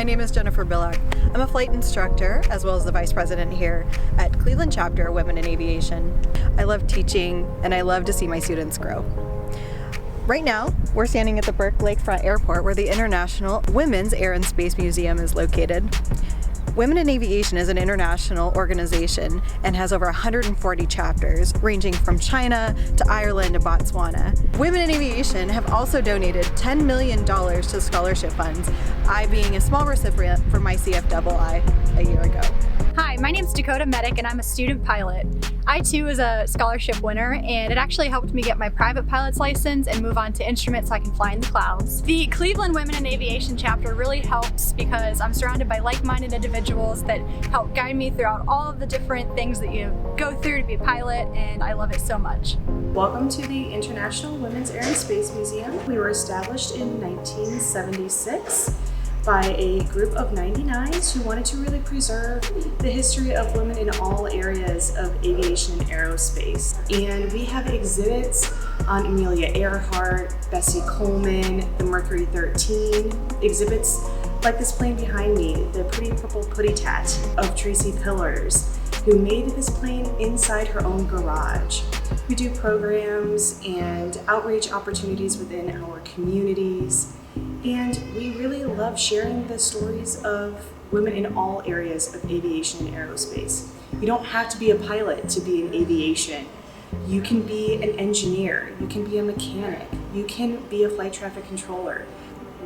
my name is Jennifer Billock. I'm a flight instructor as well as the vice president here at Cleveland Chapter, Women in Aviation. I love teaching and I love to see my students grow. Right now, we're standing at the Burke Lakefront Airport where the International Women's Air and Space Museum is located. Women in Aviation is an international organization and has over 140 chapters, ranging from China to Ireland to Botswana. Women in Aviation have also donated $10 million to scholarship funds, I being a small recipient for my CFWI a year ago. Hi, my name's Dakota Medic and I'm a student pilot. I too was a scholarship winner and it actually helped me get my private pilot's license and move on to instruments so I can fly in the clouds. The Cleveland Women in Aviation chapter really helps because I'm surrounded by like-minded individuals that help guide me throughout all of the different things that you go through to be a pilot, and I love it so much. Welcome to the International Women's Air and Space Museum. We were established in 1976 by a group of 99s who wanted to really preserve the history of women in all areas of aviation and aerospace. And we have exhibits on Amelia Earhart, Bessie Coleman, the Mercury 13, exhibits like this plane behind me, the pretty purple putty tat of Tracy Pillars, who made this plane inside her own garage. We do programs and outreach opportunities within our communities. And we really love sharing the stories of women in all areas of aviation and aerospace. You don't have to be a pilot to be in aviation. You can be an engineer, you can be a mechanic, you can be a flight traffic controller.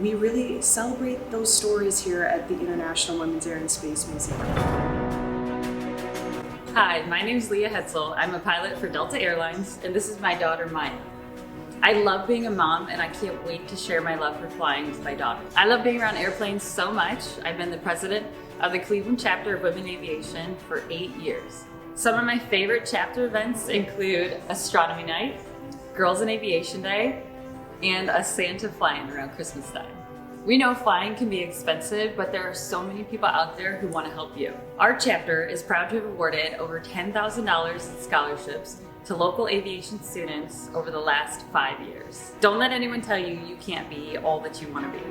We really celebrate those stories here at the International Women's Air and Space Museum. Hi, my name is Leah Hetzel. I'm a pilot for Delta Airlines, and this is my daughter, Maya. I love being a mom, and I can't wait to share my love for flying with my daughter. I love being around airplanes so much. I've been the president of the Cleveland Chapter of Women in Aviation for 8 years. Some of my favorite chapter events include Astronomy Night, Girls in Aviation Day, and a Santa fly-in around Christmas time. We know flying can be expensive, but there are so many people out there who want to help you. Our chapter is proud to have awarded over $10,000 in scholarships to local aviation students over the last 5 years. Don't let anyone tell you you can't be all that you want to be.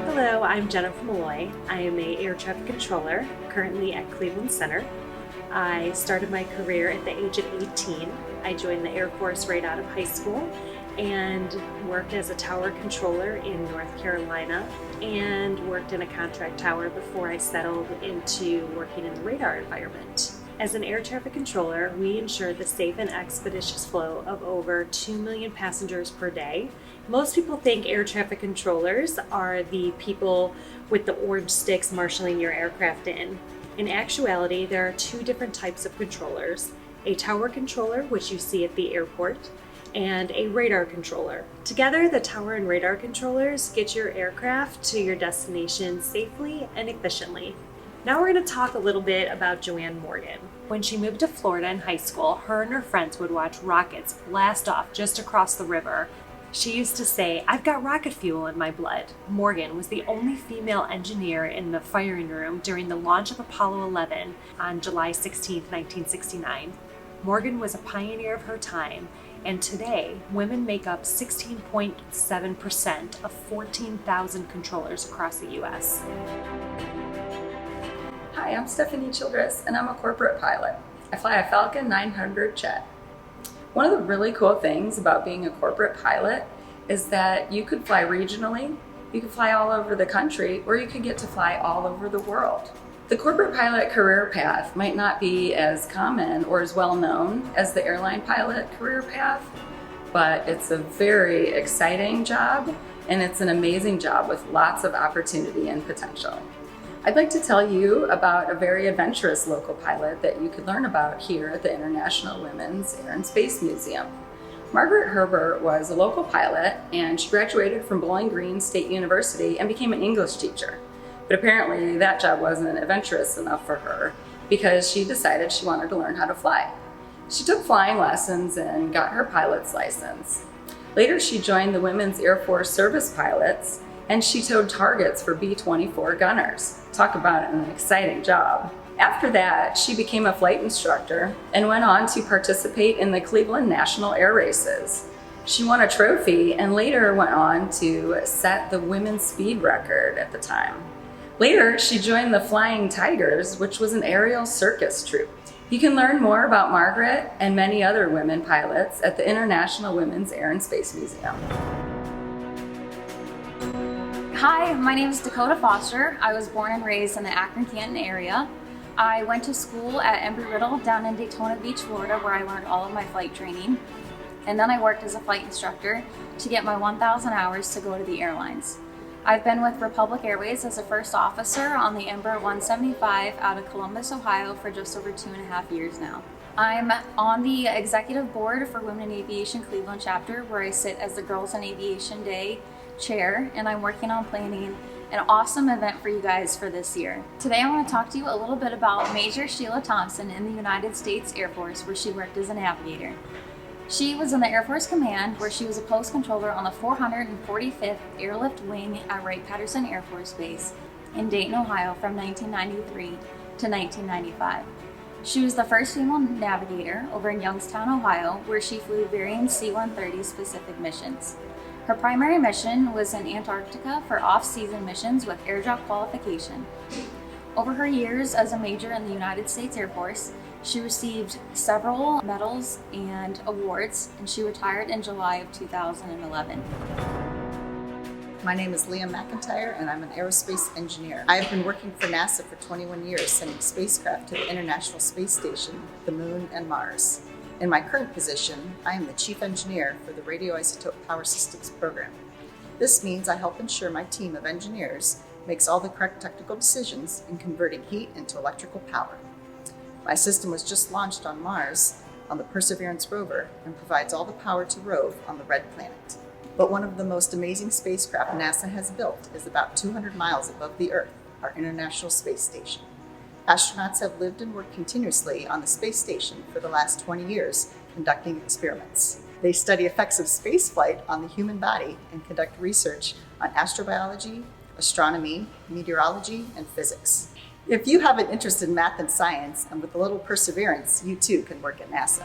Hello, I'm Jennifer Malloy. I am an air traffic controller currently at Cleveland Center. I started my career at the age of 18. I joined the Air Force right out of high school and worked as a tower controller in North Carolina and worked in a contract tower before I settled into working in the radar environment. As an air traffic controller, we ensure the safe and expeditious flow of over 2 million passengers per day. Most people think air traffic controllers are the people with the orange sticks marshaling your aircraft in. In actuality, there are two different types of controllers: a tower controller, which you see at the airport, and a radar controller. Together, the tower and radar controllers get your aircraft to your destination safely and efficiently. Now we're going to talk a little bit about Joanne Morgan. When she moved to Florida in high school, her and her friends would watch rockets blast off just across the river. She used to say, "I've got rocket fuel in my blood." Morgan was the only female engineer in the firing room during the launch of Apollo 11 on July 16, 1969. Morgan was a pioneer of her time, and today, women make up 16.7% of 14,000 controllers across the U.S. Hi, I'm Stephanie Childress, and I'm a corporate pilot. I fly a Falcon 900 jet. One of the really cool things about being a corporate pilot is that you could fly regionally, you could fly all over the country, or you could get to fly all over the world. The corporate pilot career path might not be as common or as well known as the airline pilot career path, but it's a very exciting job, and it's an amazing job with lots of opportunity and potential. I'd like to tell you about a very adventurous local pilot that you could learn about here at the International Women's Air and Space Museum. Margaret Herbert was a local pilot, and she graduated from Bowling Green State University and became an English teacher. But apparently that job wasn't adventurous enough for her because she decided she wanted to learn how to fly. She took flying lessons and got her pilot's license. Later, she joined the Women's Air Force Service Pilots, and she towed targets for B-24 gunners. Talk about an exciting job. After that, she became a flight instructor and went on to participate in the Cleveland National Air Races. She won a trophy and later went on to set the women's speed record at the time. Later, she joined the Flying Tigers, which was an aerial circus troupe. You can learn more about Margaret and many other women pilots at the International Women's Air and Space Museum. Hi, my name is Dakota Foster. I was born and raised in the Akron-Canton area. I went to school at Embry-Riddle down in Daytona Beach, Florida, where I learned all of my flight training. And then I worked as a flight instructor to get my 1,000 hours to go to the airlines. I've been with Republic Airways as a first officer on the Embraer 175 out of Columbus, Ohio for just over 2.5 years now. I'm on the executive board for Women in Aviation Cleveland Chapter, where I sit as the Girls in Aviation Day chair, and I'm working on planning an awesome event for you guys for this year. Today I want to talk to you a little bit about Major Sheila Thompson in the United States Air Force, where she worked as a navigator. She was in the Air Force Command, where she was a post controller on the 445th Airlift Wing at Wright-Patterson Air Force Base in Dayton, Ohio from 1993 to 1995. She was the first female navigator over in Youngstown, Ohio, where she flew varying C-130 specific missions. Her primary mission was in Antarctica for off-season missions with airdrop qualification. Over her years as a major in the United States Air Force, she received several medals and awards, and she retired in July of 2011. My name is Leah McIntyre, and I'm an aerospace engineer. I have been working for NASA for 21 years, sending spacecraft to the International Space Station, the Moon, and Mars. In my current position, I am the Chief Engineer for the Radioisotope Power Systems program. This means I help ensure my team of engineers makes all the correct technical decisions in converting heat into electrical power. My system was just launched on Mars on the Perseverance rover and provides all the power to rove on the Red Planet. But one of the most amazing spacecraft NASA has built is about 200 miles above the Earth, our International Space Station. Astronauts have lived and worked continuously on the space station for the last 20 years, conducting experiments. They study effects of spaceflight on the human body and conduct research on astrobiology, astronomy, meteorology, and physics. If you have an interest in math and science, and with a little perseverance, you too can work at NASA.